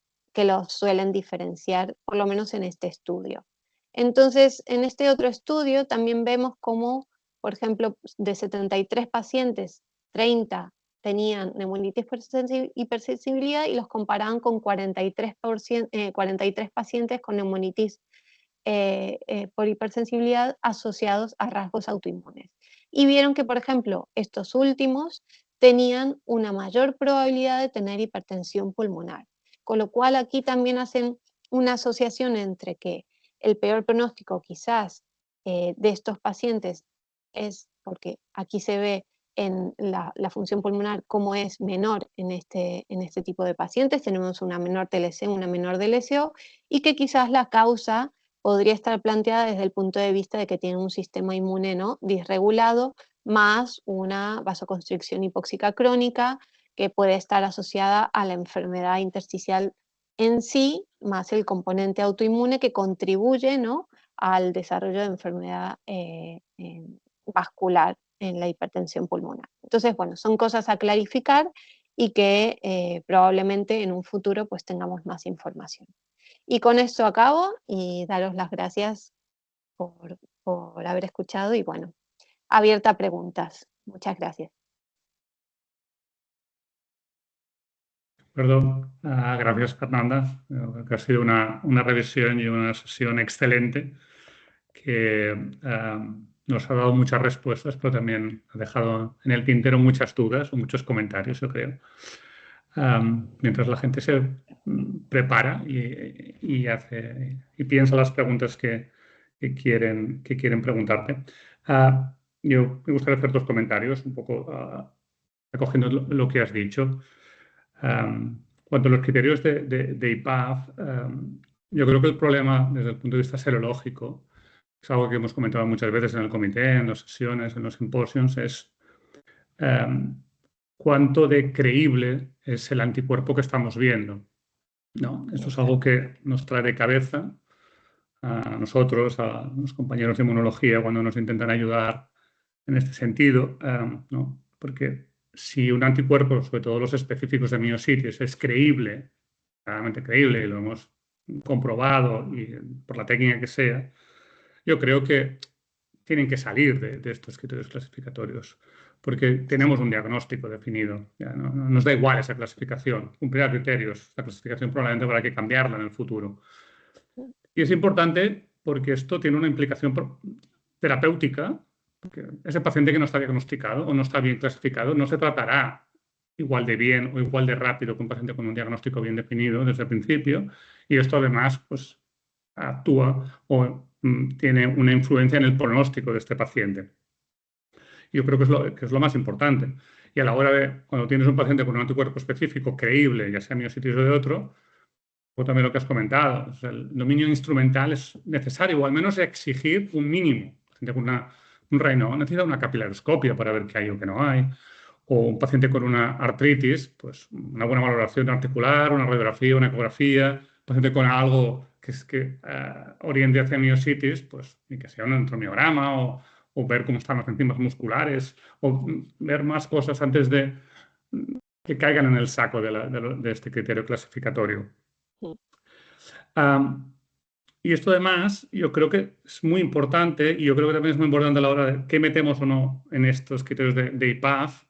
suelen diferenciar, por lo menos en este estudio. Entonces, en este otro estudio también vemos cómo, por ejemplo, de 73 pacientes, 30 tenían neumonitis por hipersensibilidad, y los comparaban con 43 pacientes con neumonitis por hipersensibilidad asociados a rasgos autoinmunes. Y vieron que, por ejemplo, estos últimos tenían una mayor probabilidad de tener hipertensión pulmonar, con lo cual aquí también hacen una asociación entre que el peor pronóstico quizás de estos pacientes es porque aquí se ve en la función pulmonar cómo es menor en este tipo de pacientes, tenemos una menor TLC, una menor DLCO, y que quizás la causa podría estar planteada desde el punto de vista de que tienen un sistema inmune, ¿no?, disregulado, más una vasoconstricción hipóxica crónica que puede estar asociada a la enfermedad intersticial en sí, más el componente autoinmune que contribuye, ¿no?, al desarrollo de enfermedad vascular en la hipertensión pulmonar. Entonces, bueno, son cosas a clarificar y que probablemente en un futuro pues tengamos más información. Y con esto acabo, y daros las gracias por haber escuchado, y bueno, abierta a preguntas. Muchas gracias. Perdón, gracias Fernanda, que ha sido una revisión y una sesión excelente que nos ha dado muchas respuestas, pero también ha dejado en el tintero muchas dudas o muchos comentarios, yo creo. Mientras la gente se prepara y piensa las preguntas que quieren preguntarte. Yo me gustaría hacer dos comentarios, un poco recogiendo lo que has dicho. Cuanto a los criterios de IPAF, yo creo que el problema desde el punto de vista serológico, es algo que hemos comentado muchas veces en el comité, en las sesiones, en los simposios, es cuánto de creíble es el anticuerpo que estamos viendo, ¿no? Esto es algo que nos trae de cabeza a nosotros, a los compañeros de inmunología, cuando nos intentan ayudar en este sentido, ¿no? Porque si un anticuerpo, sobre todo los específicos de miositios, es creíble, claramente creíble, y lo hemos comprobado y por la técnica que sea, yo creo que tienen que salir de estos criterios clasificatorios, porque tenemos un diagnóstico definido. Ya no nos da igual esa clasificación, cumplir criterios. La clasificación probablemente habrá que cambiarla en el futuro. Y es importante porque esto tiene una implicación terapéutica, porque ese paciente que no está diagnosticado o no está bien clasificado no se tratará igual de bien o igual de rápido que un paciente con un diagnóstico bien definido desde el principio, y esto además pues, actúa o tiene una influencia en el pronóstico de este paciente. Yo creo que es lo más importante. Y a la hora de, cuando tienes un paciente con un anticuerpo específico creíble, ya sea miositis o de otro, o también lo que has comentado, o sea, el dominio instrumental es necesario, o al menos exigir un mínimo. Un paciente con un Raynaud necesita una capilaroscopia para ver qué hay o qué no hay. O un paciente con una artritis, pues una buena valoración articular, una radiografía, una ecografía. Un paciente con algo que oriente hacia miositis, pues ni que sea un endomiograma o ver cómo están las enzimas musculares o ver más cosas antes de que caigan en el saco de este criterio clasificatorio. Mm. Y esto además yo creo que es muy importante y yo creo que también es muy importante a la hora de qué metemos o no en estos criterios de IPAF.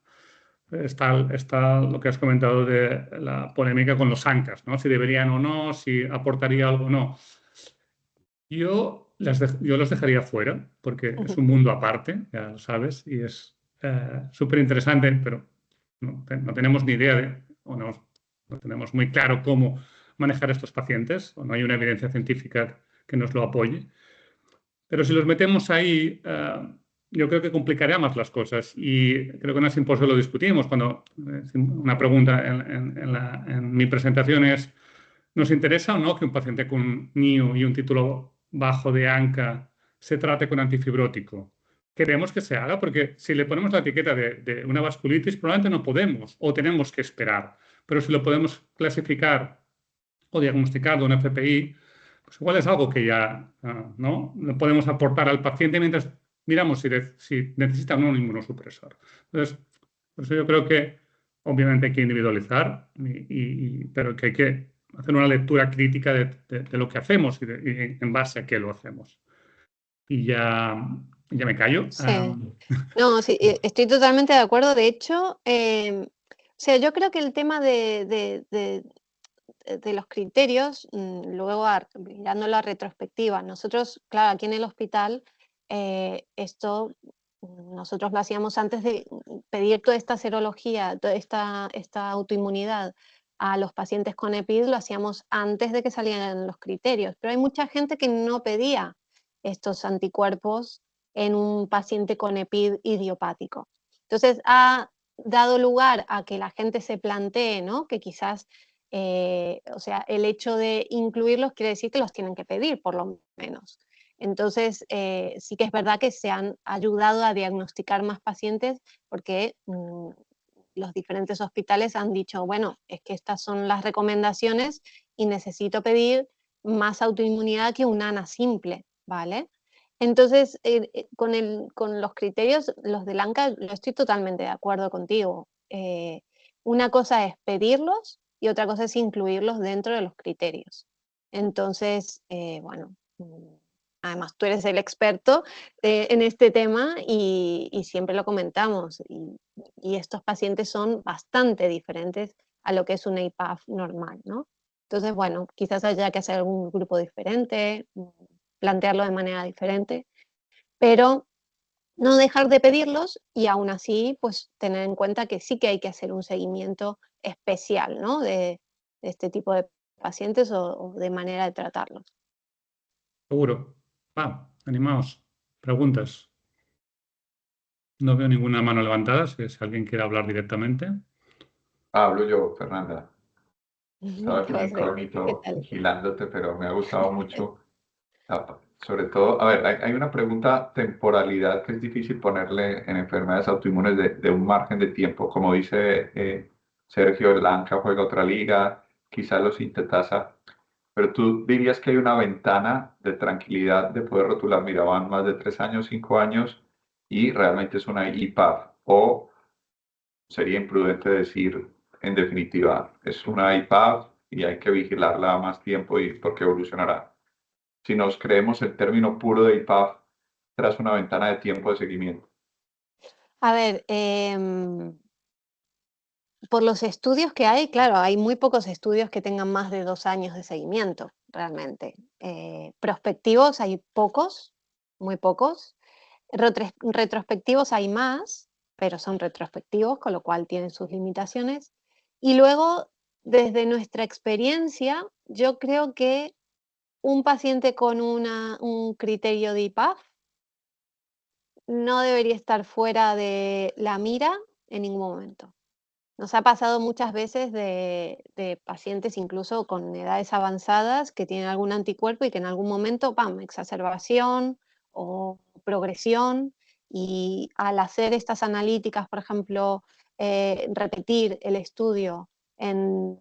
Está lo que has comentado de la polémica con los ANCAs, ¿no? Si deberían o no, si aportaría algo o no. Yo los dejaría fuera porque es un mundo aparte, ya lo sabes, y es súper interesante, pero no tenemos ni idea o no tenemos muy claro cómo manejar estos pacientes, o no hay una evidencia científica que nos lo apoye. Pero si los metemos ahí, yo creo que complicaría más las cosas. Y creo que en el simposio lo discutimos cuando una pregunta en mi presentación es, ¿nos interesa o no que un paciente con NIU y un título bajo de ANCA se trate con antifibrótico? Queremos que se haga porque si le ponemos la etiqueta de una vasculitis, probablemente no podemos o tenemos que esperar. Pero si lo podemos clasificar o diagnosticar de un FPI, pues igual es algo que ya ¿no? Podemos aportar al paciente mientras miramos si necesita o no un inmunosupresor. Entonces, por eso yo creo que obviamente hay que individualizar, pero que hay que hacer una lectura crítica de lo que hacemos y en base a qué lo hacemos. Y ya me callo. Sí. No, sí, estoy totalmente de acuerdo. De hecho, o sea, yo creo que el tema de los criterios, luego mirando la retrospectiva, nosotros, claro, aquí en el hospital, esto nosotros lo hacíamos antes de pedir toda esta serología, toda esta autoinmunidad a los pacientes con EPID, lo hacíamos antes de que salieran los criterios, pero hay mucha gente que no pedía estos anticuerpos en un paciente con EPID idiopático. Entonces ha dado lugar a que la gente se plantee, ¿no? Que quizás o sea, el hecho de incluirlos quiere decir que los tienen que pedir, por lo menos. Entonces, sí que es verdad que se han ayudado a diagnosticar más pacientes porque los diferentes hospitales han dicho, bueno, es que estas son las recomendaciones y necesito pedir más autoinmunidad que un ANA simple, ¿vale? Entonces, con los criterios, los del ANCA, lo estoy totalmente de acuerdo contigo. Una cosa es pedirlos y otra cosa es incluirlos dentro de los criterios. Entonces, bueno, además tú eres el experto en este tema y siempre lo comentamos. Y estos pacientes son bastante diferentes a lo que es una IPAF normal, ¿no? Entonces, bueno, quizás haya que hacer algún grupo diferente, plantearlo de manera diferente, pero no dejar de pedirlos y aún así, pues tener en cuenta que sí que hay que hacer un seguimiento especial, ¿no? De este tipo de pacientes o de manera de tratarlos. Seguro. Animaos. Preguntas. No veo ninguna mano levantada, si alguien quiere hablar directamente. Hablo yo, Fernanda. Estaba ¿Qué aquí un pasa? ¿Qué incógnito tal? vigilándote, pero me ha gustado mucho. Sobre todo, a ver, hay una pregunta, temporalidad, que es difícil ponerle en enfermedades autoinmunes de un margen de tiempo. Como dice Sergio, el ANCA juega otra liga, quizás los sintetasa, pero tú dirías que hay una ventana de tranquilidad de poder rotular, mira, van más de 3 años, 5 años y realmente es una IPAF, o sería imprudente decir, en definitiva, es una IPAF y hay que vigilarla más tiempo y porque evolucionará. Si nos creemos el término puro de IPAF tras una ventana de tiempo de seguimiento. A ver, por los estudios que hay, claro, hay muy pocos estudios que tengan más de 2 años de seguimiento, realmente. Prospectivos hay pocos, muy pocos. Retrospectivos hay más, pero son retrospectivos, con lo cual tienen sus limitaciones. Y luego, desde nuestra experiencia, yo creo que un paciente con un criterio de IPAF no debería estar fuera de la mira en ningún momento. Nos ha pasado muchas veces de pacientes incluso con edades avanzadas que tienen algún anticuerpo y que en algún momento, ¡pam!, exacerbación o progresión, y al hacer estas analíticas, por ejemplo, repetir el estudio en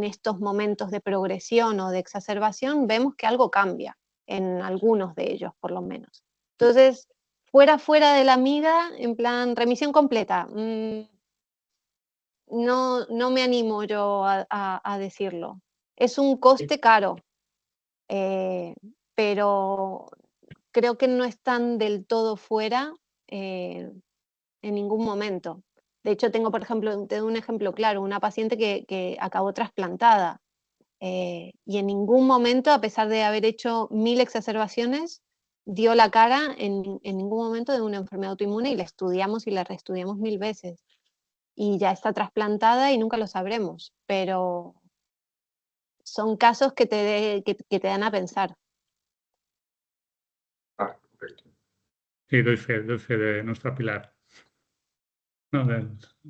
estos momentos de progresión o de exacerbación, vemos que algo cambia en algunos de ellos, por lo menos. Entonces, fuera de la amiga, en plan remisión completa, no me animo yo a decirlo. Es un coste caro, eh, pero creo que no están del todo fuera, en ningún momento. De hecho, tengo, por ejemplo, te doy un ejemplo claro, una paciente que acabó trasplantada, y en ningún momento, a pesar de haber hecho 1000 exacerbaciones, dio la cara en ningún momento de una enfermedad autoinmune, y la estudiamos y la reestudiamos 1000 veces. Y ya está trasplantada y nunca lo sabremos, pero son casos que te dan a pensar. Perfecto. Sí, doy fe de nuestra Pilar. No,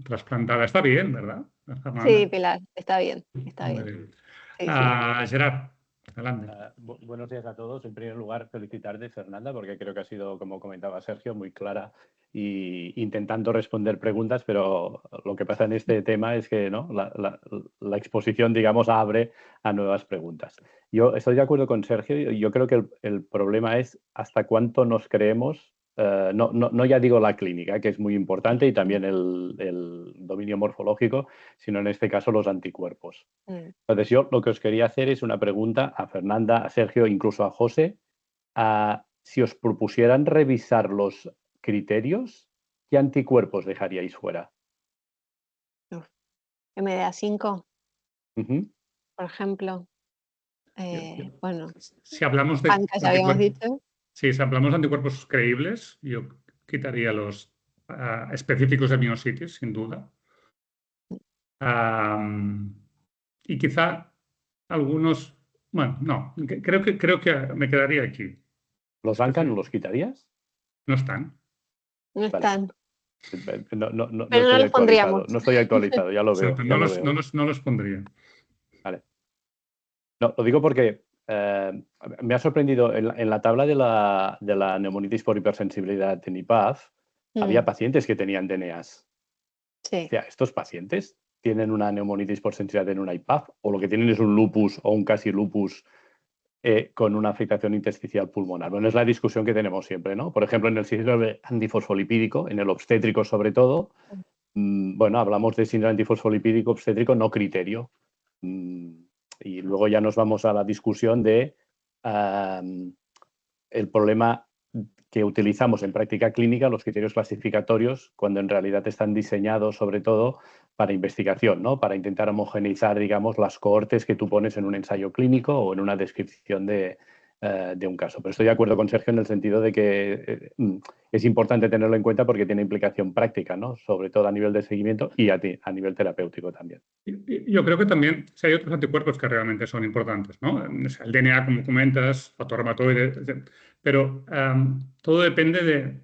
trasplantada. Está bien, ¿verdad? Está mal, Sí, ¿no? Pilar, está bien, está Muy bien. bien. Sí, sí. Gerard, adelante. Buenos días a todos. En primer lugar, felicitarte, Fernanda, porque creo que ha sido, como comentaba Sergio, muy clara y intentando responder preguntas, pero lo que pasa en este tema es que, ¿no?, la exposición, digamos, abre a nuevas preguntas. Yo estoy de acuerdo con Sergio. Yo creo que el problema es hasta cuánto nos creemos, no ya digo la clínica, que es muy importante, y también el dominio morfológico, sino en este caso los anticuerpos. Entonces, yo lo que os quería hacer es una pregunta a Fernanda, a Sergio, incluso a José. Si os propusieran revisar los criterios, ¿qué anticuerpos dejaríais fuera? Uf, MDA5, Ujú. por ejemplo. Bueno, Si hablamos de ANCA ya habíamos dicho. sí, si hablamos de anticuerpos creíbles, yo quitaría los específicos de miositis, sin duda. Y quizá algunos, bueno, no, creo que me quedaría aquí. ¿Los ANCA no los quitarías? No están. No Vale. están, No pero no estoy los pondríamos. actualizado. No estoy actualizado, ya lo veo. Exacto, Ya lo veo. no los pondría. Vale. No, lo digo porque me ha sorprendido en la tabla de la neumonitis por hipersensibilidad en IPAF, había pacientes que tenían DNAs. Sí. O sea, ¿estos pacientes tienen una neumonitis por sensibilidad en una IPAF o lo que tienen es un lupus o un casi lupus con una afectación intersticial pulmonar? Bueno, es la discusión que tenemos siempre, ¿no? Por ejemplo, en el síndrome antifosfolipídico, en el obstétrico sobre todo, bueno, hablamos de síndrome antifosfolipídico obstétrico no criterio. Y luego ya nos vamos a la discusión de el problema que utilizamos en práctica clínica, los criterios clasificatorios, cuando en realidad están diseñados sobre todo para investigación, ¿no?, para intentar homogeneizar, digamos, las cohortes que tú pones en un ensayo clínico o en una descripción de un caso. Pero estoy de acuerdo con Sergio en el sentido de que es importante tenerlo en cuenta porque tiene implicación práctica, ¿no?, sobre todo a nivel de seguimiento y a nivel terapéutico también. Yo creo que también si hay otros anticuerpos que realmente son importantes, ¿no? O sea, el DNA, como comentas, factor reumatoide, pero todo depende de,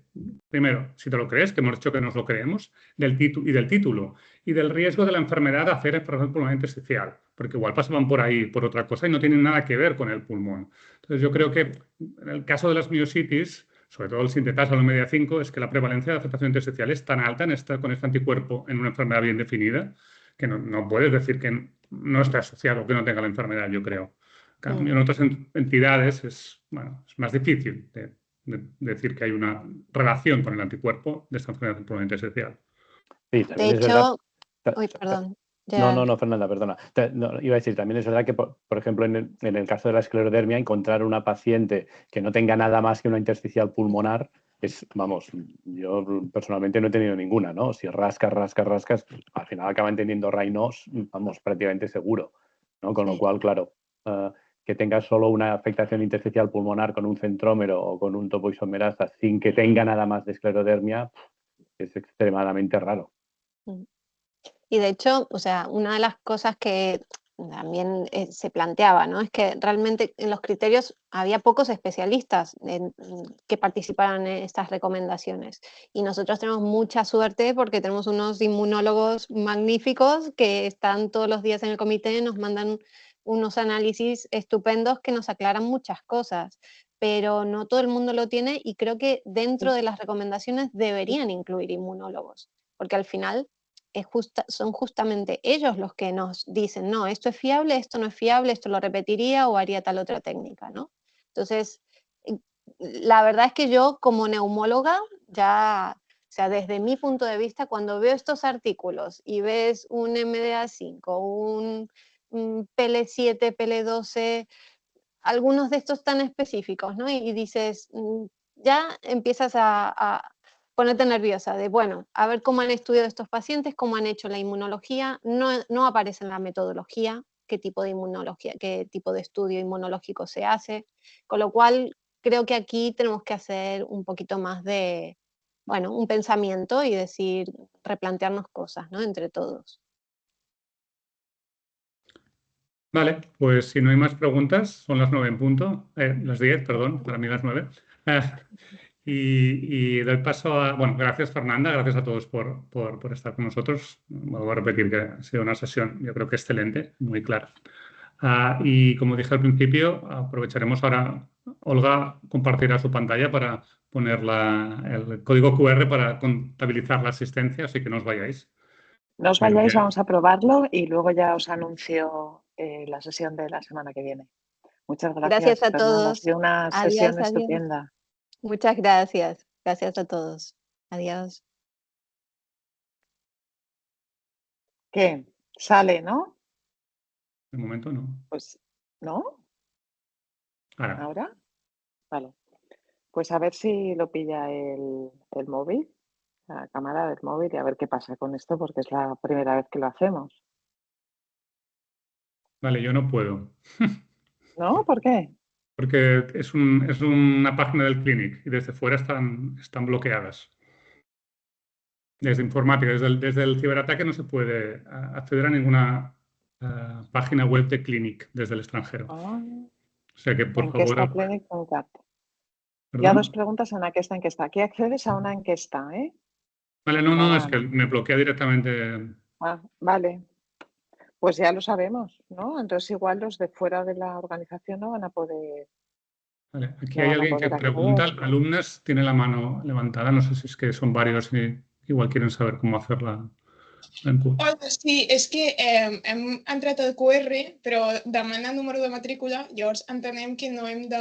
primero, si te lo crees, que hemos dicho que nos lo creemos, del título y del riesgo de la enfermedad de hacer enfermedad pulmonar intersticial, porque igual pasaban por ahí por otra cosa y no tienen nada que ver con el pulmón. Entonces yo creo que en el caso de las miositis, sobre todo el sintetasa o el MDA5, es que la prevalencia de afectación intersticial es tan alta con este anticuerpo en una enfermedad bien definida que no puedes decir que no esté asociado, que no tenga la enfermedad, yo creo. En cambio, en otras entidades es más difícil de decir que hay una relación con el anticuerpo de esta enfermedad pulmonar intersticial. Sí, De también es verdad. hecho, uy, perdón. No, Fernanda, perdona. Iba a decir, también es verdad que, por ejemplo, en el caso de la esclerodermia, encontrar una paciente que no tenga nada más que una intersticial pulmonar vamos, yo personalmente no he tenido ninguna, ¿no? Si rascas, al final acaban teniendo Raynaud's, vamos, prácticamente seguro, ¿no? Con lo cual, claro, que tengas solo una afectación intersticial pulmonar con un centrómero o con un topoisomerasa sin que tenga nada más de esclerodermia es extremadamente raro. Y de hecho, o sea, una de las cosas que también se planteaba, ¿no? Es que realmente en los criterios había pocos especialistas que participaran en estas recomendaciones. Y nosotros tenemos mucha suerte porque tenemos unos inmunólogos magníficos que están todos los días en el comité, nos mandan unos análisis estupendos que nos aclaran muchas cosas, pero no todo el mundo lo tiene y creo que dentro de las recomendaciones deberían incluir inmunólogos, porque al final son justamente ellos los que nos dicen, no, esto es fiable, esto no es fiable, esto lo repetiría o haría tal otra técnica, ¿no? Entonces, la verdad es que yo como neumóloga, ya, o sea, desde mi punto de vista, cuando veo estos artículos y ves un MDA5, un PL7, PL12, algunos de estos tan específicos, ¿no? Y dices, ya empiezas a ponerte nerviosa de, bueno, a ver cómo han estudiado estos pacientes, cómo han hecho la inmunología, no aparece en la metodología, qué tipo de inmunología, qué tipo de estudio inmunológico se hace, con lo cual creo que aquí tenemos que hacer un poquito más de, bueno, un pensamiento y decir, replantearnos cosas, ¿no? Entre todos. Vale, pues si no hay más preguntas, son las 9 en punto, las 10, perdón, para mí las 9. Y doy paso a... Bueno, gracias Fernanda, gracias a todos por estar con nosotros. Vuelvo a repetir que ha sido una sesión, yo creo que excelente, muy clara. Y como dije al principio, aprovecharemos ahora, Olga compartirá su pantalla para poner el código QR para contabilizar la asistencia, así que no os vayáis. No os vayáis, vamos a probarlo y luego ya os anuncio la sesión de la semana que viene. Muchas gracias. Gracias a Fernanda. todos. Ha sido una sesión estupenda. Muchas gracias. Gracias a todos. Adiós. ¿Qué? ¿Sale, no? De momento no. Pues, ¿no? Ahora. ¿Ahora? Vale. Pues a ver si lo pilla el móvil, la cámara del móvil, y a ver qué pasa con esto, porque es la primera vez que lo hacemos. Vale, yo no puedo. ¿No? ¿Por qué? Porque es una página del Clinic y desde fuera están bloqueadas. Desde informática, desde el ciberataque no se puede acceder a ninguna página web de Clinic desde el extranjero. O sea que, por favor... Enquesta.clinic.cat. Ya dos preguntas en aquesta enquesta. Aquí accedes a una enquesta, ¿eh? Vale, no, es que me bloquea directamente. Ah, vale. Pues ya lo sabemos, ¿no? Entonces igual los de fuera de la organización no van a poder... Vale, aquí hay alguien que pregunta, alumnas, tiene la mano levantada, no sé si es que son varios y igual quieren saber cómo hacer la Hola, sí, és que hem entrat al QR, però demana número de matrícula, llavors entenem que no hem de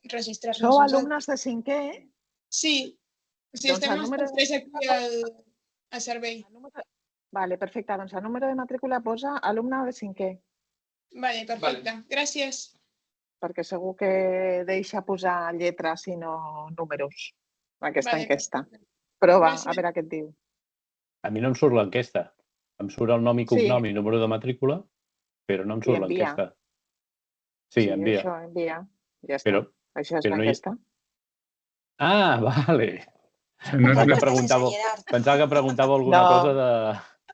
registrar-nos. ¿Sou alumnes de 5è? Sí, si estem els tres aquí al servei. Vale, perfecte. Doncs el número de matrícula posa alumne de 5è. Vale, perfecte. Gràcies. Perquè segur que deixa posar lletres i no números en aquesta enquesta. Prova, a veure què et diu. A mi no em surt l'enquesta. Em surt el nom i cognom i número de matrícula, però no em surt l'enquesta. Sí, envia. Això, envia. Ja està. Això és l'enquesta. Ah, vale. Pensava que preguntava alguna cosa de...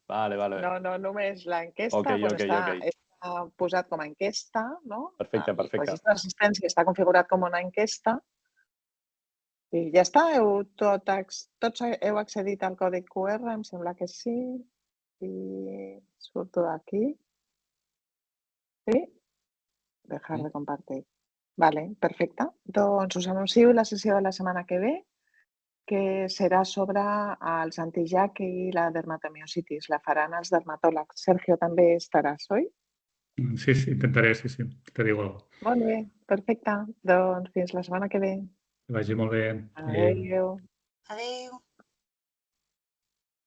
Vale. No, només l'enquesta. Està posat com a enquesta, no? Perfecte. El registre d'assistència està configurat com una enquesta. I ja està? Tots heu accedit al codi QR? Em sembla que sí. I surto d'aquí. Sí? Dejar de compartir. Vale, perfecte. Doncs us anuncio la sessió de la setmana que ve, que serà sobre els antijac i la dermatomiositis. La faran els dermatòlegs. Sergio, també estaràs, oi? Sí, intentaré, sí. Te digo algo. Molt bé, perfecte. Doncs fins la setmana que ve. Que vagi molt bé. Adéu. Adéu.